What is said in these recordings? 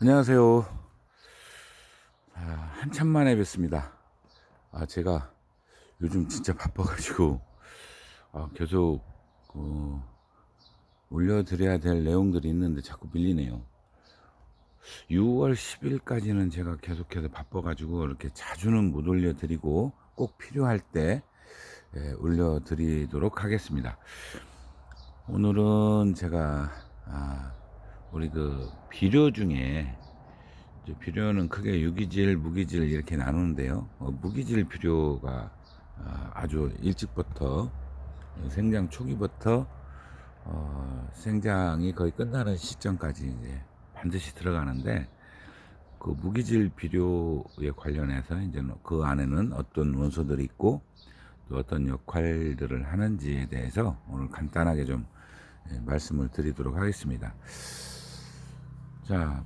안녕하세요. 한참 만에 뵙습니다. 제가 요즘 진짜 바빠가지고 계속 어, 올려드려야 될 내용들이 있는데 자꾸 밀리네요. 6월 10일까지는 제가 계속해서 바빠가지고 이렇게 자주는 못 올려드리고 꼭 필요할 때 올려드리도록 하겠습니다. 오늘은 제가 우리 그 비료 중에 이제 비료는 크게 유기질, 무기질 이렇게 나누는데요. 무기질 비료가 아주 일찍부터 생장 초기부터 생장이 거의 끝나는 시점까지 이제 반드시 들어가는데 그 무기질 비료에 관련해서 이제 그 안에는 어떤 원소들이 있고 또 어떤 역할들을 하는지에 대해서 오늘 간단하게 좀 말씀을 드리도록 하겠습니다. 자,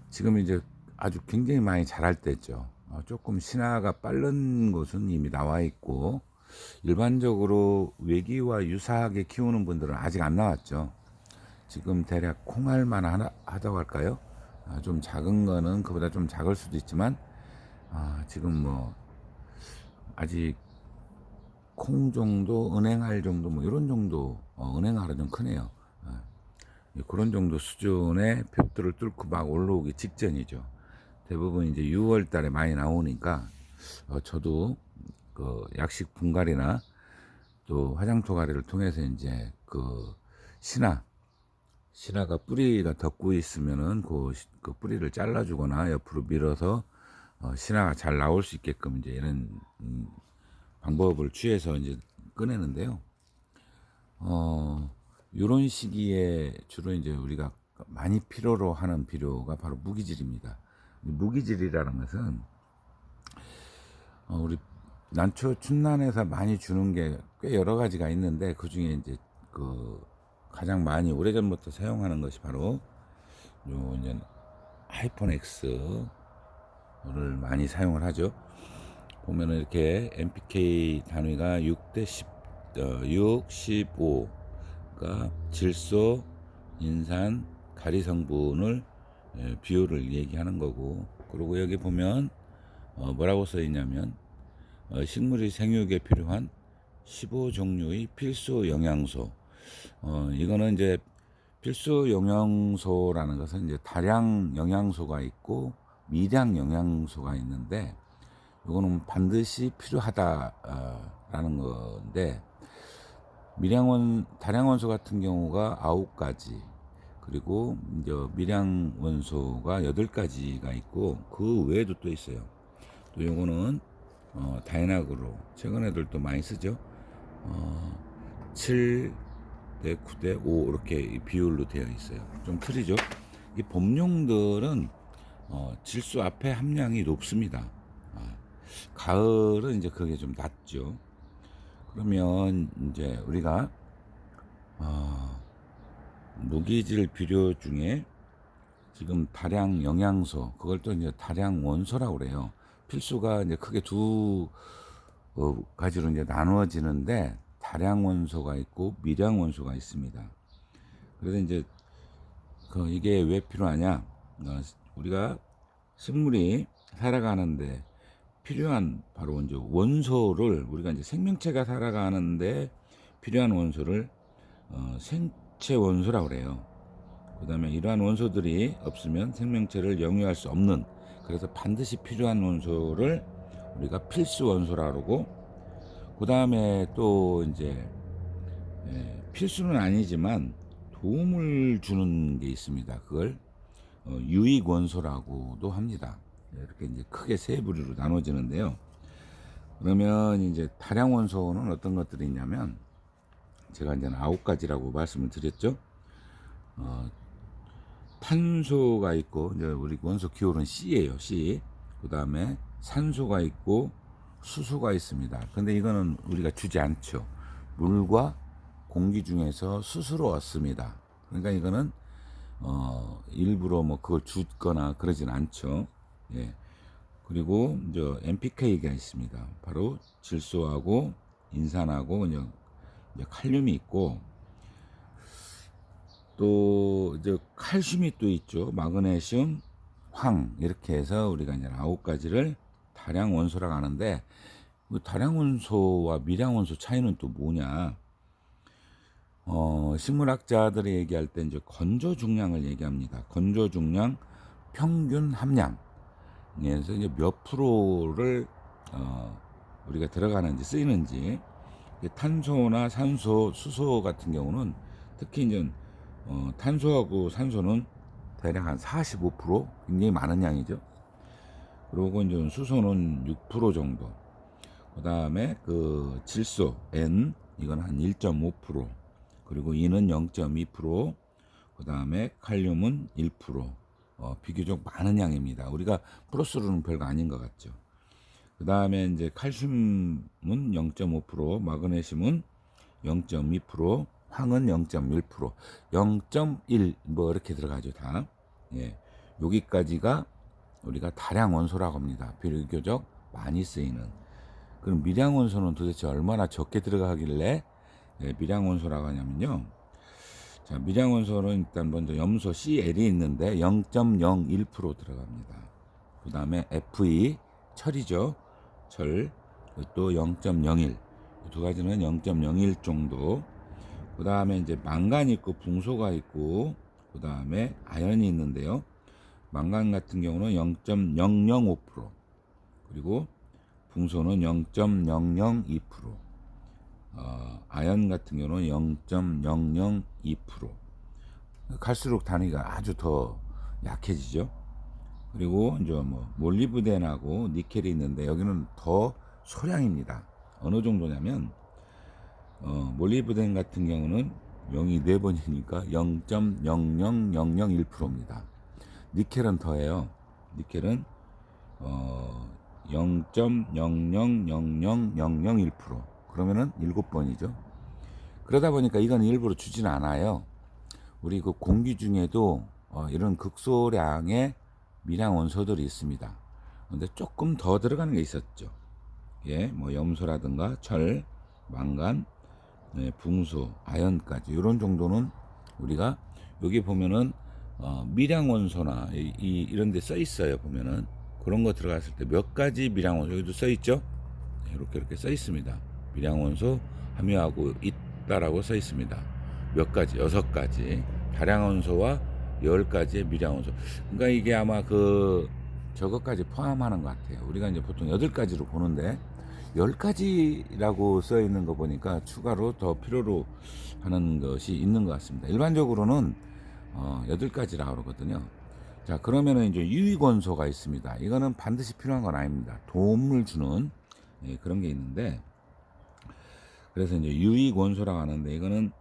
지금 이제 아주 굉장히 많이 자랄 때죠. 조금 신화가 빠른 곳은 이미 나와 있고 일반적으로 외기와 유사하게 키우는 분들은 아직 안 나왔죠. 지금 대략 콩알만 하다고 할까요? 좀 작은 거는 그보다 좀 작을 수도 있지만 지금 뭐 아직 콩 정도, 은행알 정도 뭐 이런 정도, 은행알은 좀 크네요. 그런 정도 수준의 벽들을 뚫고 막 올라오기 직전이죠. 대부분 이제 6월 달에 많이 나오니까 저도 그 약식 분갈이나 또 화장토 가리를 통해서 이제 그 신화가 뿌리가 덮고 있으면은 그 뿌리를 잘라주거나 옆으로 밀어서 신화가 잘 나올 수 있게끔 이제 이런 방법을 취해서 이제 꺼내는데요. 이런 시기에 주로 이제 우리가 많이 필요로 하는 비료가 바로 무기질입니다. 무기질이라는 것은 우리 난초 춘난에서 많이 주는 게 꽤 여러 가지가 있는데 그 중에 이제 그 가장 많이 오래전부터 사용하는 것이 바로 요 이제 하이폰 X를 많이 사용을 하죠. 보면은 이렇게 NPK 단위가 6대 10, 6, 15가 질소, 인산, 가리 성분을 비율을 얘기하는 거고, 그리고 여기 보면 뭐라고 써 있냐면 식물이 생육에 필요한 15종류의 필수 영양소. 이거는 이제 필수 영양소라는 것은 이제 다량 영양소가 있고 미량 영양소가 있는데 이거는 반드시 필요하다라는 건데 다량 원소 같은 경우가 9가지 그리고 이제 미량 원소가 8가지가 있고 그 외에도 또 있어요. 또 요거는 다이나그로 최근 애들도 많이 쓰죠. 7대 9대 5 이렇게 비율로 되어 있어요. 좀 틀리죠. 이 봄용들은 질소 앞에 함량이 높습니다. 가을은 이제 그게 좀 낮죠. 그러면 이제 우리가 무기질 비료 중에 지금 다량 영양소, 그걸 또 이제 다량 원소라고 그래요. 필수가 이제 크게 두 가지로 이제 나누어지는데 다량 원소가 있고 미량 원소가 있습니다. 그래서 이제 이게 왜 필요하냐? 우리가 식물이 살아가는데 필요한 바로 이제 원소를 우리가 이제 생명체가 살아가는데 필요한 원소를 생체 원소라고 그래요. 그다음에 이러한 원소들이 없으면 생명체를 영위할 수 없는, 그래서 반드시 필요한 원소를 우리가 필수 원소라고 그러고, 그다음에 또 이제 필수는 아니지만 도움을 주는 게 있습니다. 그걸 유익 원소라고도 합니다. 이렇게 이제 크게 세 부류로 나눠지는데요. 그러면 이제 다량 원소는 어떤 것들이 있냐면 제가 이제 9가지라고 말씀을 드렸죠. 탄소가 있고 이제 우리 원소 기호는 C예요. C. 그다음에 산소가 있고 수소가 있습니다. 근데 이거는 우리가 주지 않죠. 물과 공기 중에서 스스로 얻습니다. 그러니까 이거는 일부러 뭐 그걸 주거나 그러진 않죠. 예. 그리고 이제 NPK가 있습니다. 바로 질소하고 인산하고 이제 칼륨이 있고 또 이제 칼슘이 또 있죠. 마그네슘, 황 이렇게 해서 우리가 이제 9가지를 다량 원소라고 하는데, 그 다량 원소와 미량 원소 차이는 또 뭐냐? 식물학자들이 얘기할 때 이제 건조 중량을 얘기합니다. 건조 중량, 평균 함량. 그래서 이제 몇 프로를 우리가 들어가는지 쓰이는지, 탄소나 산소, 수소 같은 경우는 특히 이제 탄소하고 산소는 대략 한 45%, 굉장히 많은 양이죠. 그리고 이제 수소는 6% 정도. 그 다음에 그 질소 N 이건 한 1.5%, 그리고 E는 0.2%, 그 다음에 칼륨은 1%. 비교적 많은 양입니다. 우리가 플러스로는 별거 아닌 것 같죠. 그 다음에 이제 칼슘은 0.5%, 마그네슘은 0.2%, 황은 0.1%, 0.1 뭐 이렇게 들어가죠 다. 예, 여기까지가 우리가 다량 원소라고 합니다. 비교적 많이 쓰이는. 그럼 미량 원소는 도대체 얼마나 적게 들어가길래 미량 원소라고 하냐면요. 자, 미량 원소는 일단 먼저 염소 Cl이 있는데 0.01% 들어갑니다. 그 다음에 Fe 철이죠. 철, 또 0.01. 두 가지는 0.01 정도. 그 다음에 이제 망간이 있고 붕소가 있고, 그 다음에 아연이 있는데요. 망간 같은 경우는 0.005%, 그리고 붕소는 0.002%, 아연 같은 경우는 0.002%. 갈수록 단위가 아주 더 약해지죠. 그리고 이제 뭐 몰리브덴하고 니켈이 있는데 여기는 더 소량입니다. 어느 정도냐면 몰리브덴 같은 경우는 0이 4번이니까 0.00001%입니다. 니켈은 더해요. 니켈은 0.0000001%, 그러면은 7번이죠. 그러다 보니까 이건 일부러 주진 않아요. 우리 그 공기 중에도 이런 극소량의 미량 원소들이 있습니다. 근데 조금 더 들어가는 게 있었죠. 예, 뭐 염소라든가 철, 망간, 네, 붕소, 아연까지 이런 정도는 우리가 여기 보면은 미량 원소나 이런 데 써 있어요. 보면은 그런 거 들어갔을 때 몇 가지 미량 원소 여기도 써 있죠. 이렇게 써 있습니다. 미량 원소 함유하고 있다라고 써 있습니다. 몇 가지, 6가지 다량 원소와 10가지의 미량 원소. 그러니까 이게 아마 그 저것까지 포함하는 것 같아요. 우리가 이제 보통 8가지로 보는데 10가지라고 써 있는 거 보니까 추가로 더 필요로 하는 것이 있는 것 같습니다. 일반적으로는 8가지라고 그러거든요. 자, 그러면은 이제 유익원소가 있습니다. 이거는 반드시 필요한 건 아닙니다. 도움을 주는 그런 게 있는데, 그래서 이제 유익원소라고 하는데 이거는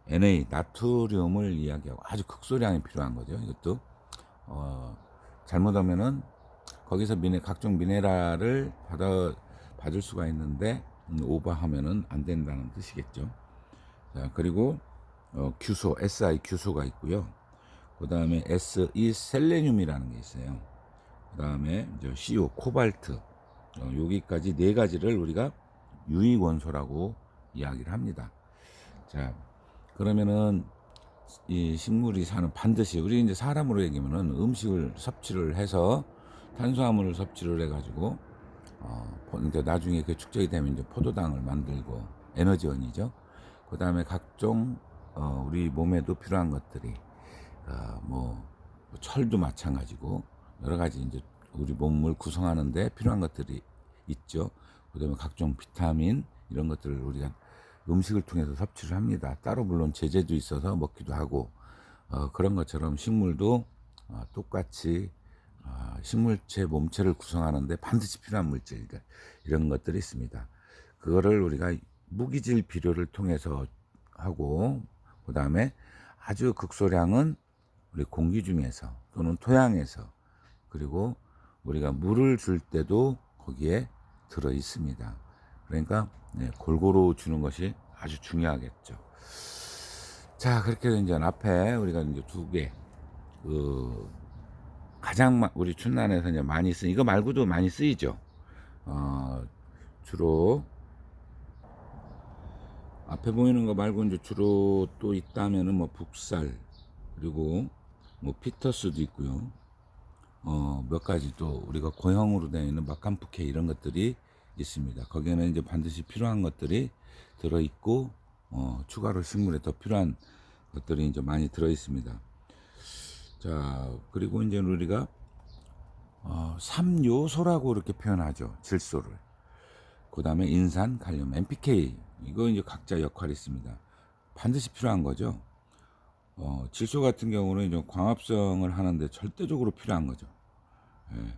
Na, 나트륨을 이야기하고 아주 극소량이 필요한 거죠. 이것도 잘못하면은 거기서 각종 미네랄을 받을 수가 있는데 오버하면은 안 된다는 뜻이겠죠. 자, 그리고 규소, Si 규소가 있고요. 그 다음에 Se 셀레늄이라는 게 있어요. 그 다음에 이제 CO 코발트, 여기까지 4가지를 우리가 유익 원소라고 이야기를 합니다. 자, 그러면은 이 식물이 사는, 반드시 우리 이제 사람으로 얘기하면은 음식을 섭취를 해서 탄수화물을 섭취를 해가지고 이제 나중에 그 축적이 되면 이제 포도당을 만들고 에너지원이죠. 그 다음에 각종 우리 몸에도 필요한 것들이 뭐 철도 마찬가지고 여러 가지 이제 우리 몸을 구성하는데 필요한 것들이 있죠. 그다음에 각종 비타민 이런 것들을 우리가 음식을 통해서 섭취를 합니다. 따로 물론 제재도 있어서 먹기도 하고 그런 것처럼 식물도 똑같이 식물체 몸체를 구성하는데 반드시 필요한 물질 이런 것들이 있습니다. 그거를 우리가 무기질 비료를 통해서 하고, 그 다음에 아주 극소량은 우리 공기 중에서 또는 토양에서, 그리고 우리가 물을 줄 때도 거기에 들어 있습니다. 그러니까 골고루 주는 것이 아주 중요하겠죠. 자, 그렇게 이제 앞에 우리가 이제 2개 가장 우리 춘난에서 이제 많이 쓰는, 이거 말고도 많이 쓰이죠. 주로 앞에 보이는 거 말고 이제 주로 또 있다면은 뭐 북살, 그리고 뭐 피터스도 있고요. 몇 가지 또 우리가 고형으로 되어 있는 마캄프케 이런 것들이 있습니다. 거기에는 이제 반드시 필요한 것들이 들어 있고 추가로 식물에 더 필요한 것들이 이제 많이 들어 있습니다. 자, 그리고 이제 우리가 3요소라고 이렇게 표현하죠. 질소를. 그 다음에 인산, 칼륨, NPK. 이거 이제 각자 역할이 있습니다. 반드시 필요한 거죠. 질소 같은 경우는 이제 광합성을 하는데 절대적으로 필요한 거죠. 예.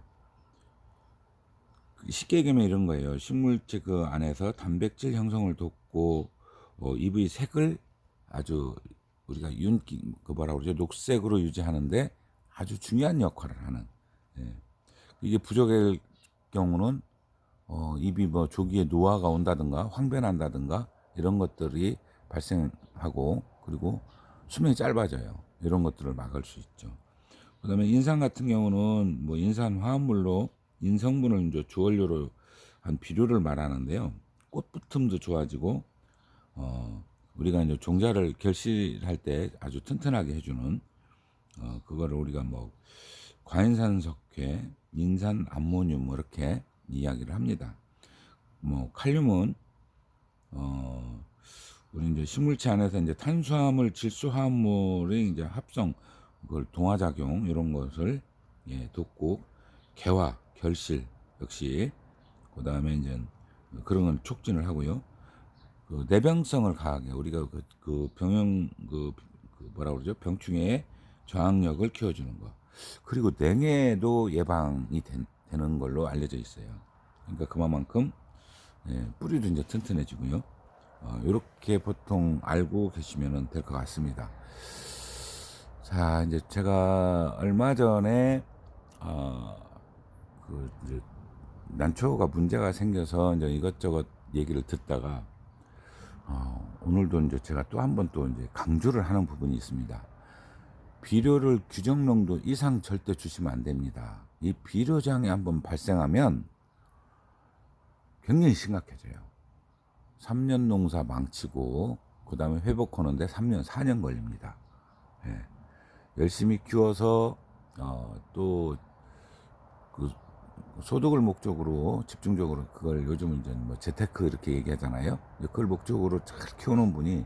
쉽게 얘기하면 이런 거예요. 식물체 그 안에서 단백질 형성을 돕고 잎의 색을 아주 우리가 그 뭐라 그러죠? 녹색으로 유지하는데 아주 중요한 역할을 하는. 예. 이게 부족할 경우는 잎이 뭐 조기에 노화가 온다든가 황변한다든가 이런 것들이 발생하고 그리고 수명이 짧아져요. 이런 것들을 막을 수 있죠. 그다음에 인산 같은 경우는 뭐 인산 화합물로 인성분을 이제 주원료로 한 비료를 말하는데요. 꽃붙음도 좋아지고 우리가 이제 종자를 결실할 때 아주 튼튼하게 해주는 그거를 우리가 뭐 과인산석회, 인산 암모늄 뭐 이렇게 이야기를 합니다. 뭐 칼륨은 우리 이제 식물체 안에서 이제 탄수화물, 질소화합물의 이제 합성, 그걸 동화작용 이런 것을 돕고 개화, 결실 역시 그 다음에 이제 그런 건 촉진을 하고요. 그 내병성을 강하게 우리가 그 병용 뭐라 그러죠? 병충해의 저항력을 키워주는 거. 그리고 냉해도 예방이 되는 걸로 알려져 있어요. 그러니까 그만큼 뿌리도 이제 튼튼해지고요. 이렇게 보통 알고 계시면 될 것 같습니다. 자, 이제 제가 얼마 전에 이제 난초가 문제가 생겨서 이제 이것저것 얘기를 듣다가 오늘도 이제 제가 또 한 번 또 이제 강조를 하는 부분이 있습니다. 비료를 규정 농도 이상 절대 주시면 안 됩니다. 이 비료장애 한번 발생하면 굉장히 심각해져요. 3년 농사 망치고 그 다음에 회복하는데 3년 4년 걸립니다. 예. 열심히 키워서 또 그 소득을 목적으로 집중적으로 그걸 요즘 이제 뭐 재테크 이렇게 얘기하잖아요. 그걸 목적으로 잘 키우는 분이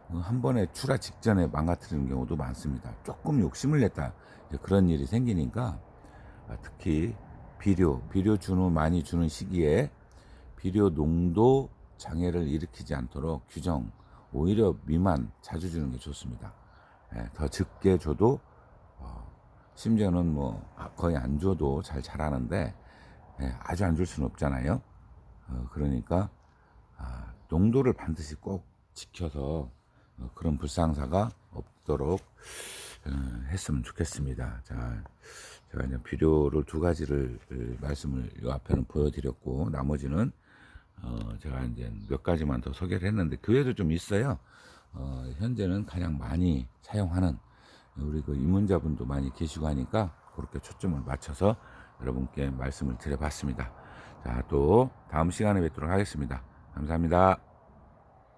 한 번에 출하 직전에 망가뜨리는 경우도 많습니다. 조금 욕심을 냈다 그런 일이 생기니까 특히 비료 많이 주는 시기에 비료 농도 장애를 일으키지 않도록 규정 오히려 미만 자주 주는 게 좋습니다. 더 적게 줘도 심지어는 뭐 거의 안 줘도 잘 자라는데 아주 안 줄 수는 없잖아요. 그러니까 농도를 반드시 꼭 지켜서 그런 불상사가 없도록 했으면 좋겠습니다. 자, 제가 이제 비료를 두 가지를 말씀을 이 앞에는 보여드렸고 나머지는 제가 이제 몇 가지만 더 소개를 했는데 그 외에도 좀 있어요. 현재는 가장 많이 사용하는 우리 그 입문자분도 많이 계시고 하니까 그렇게 초점을 맞춰서 여러분께 말씀을 드려봤습니다. 자, 또 다음 시간에 뵙도록 하겠습니다. 감사합니다.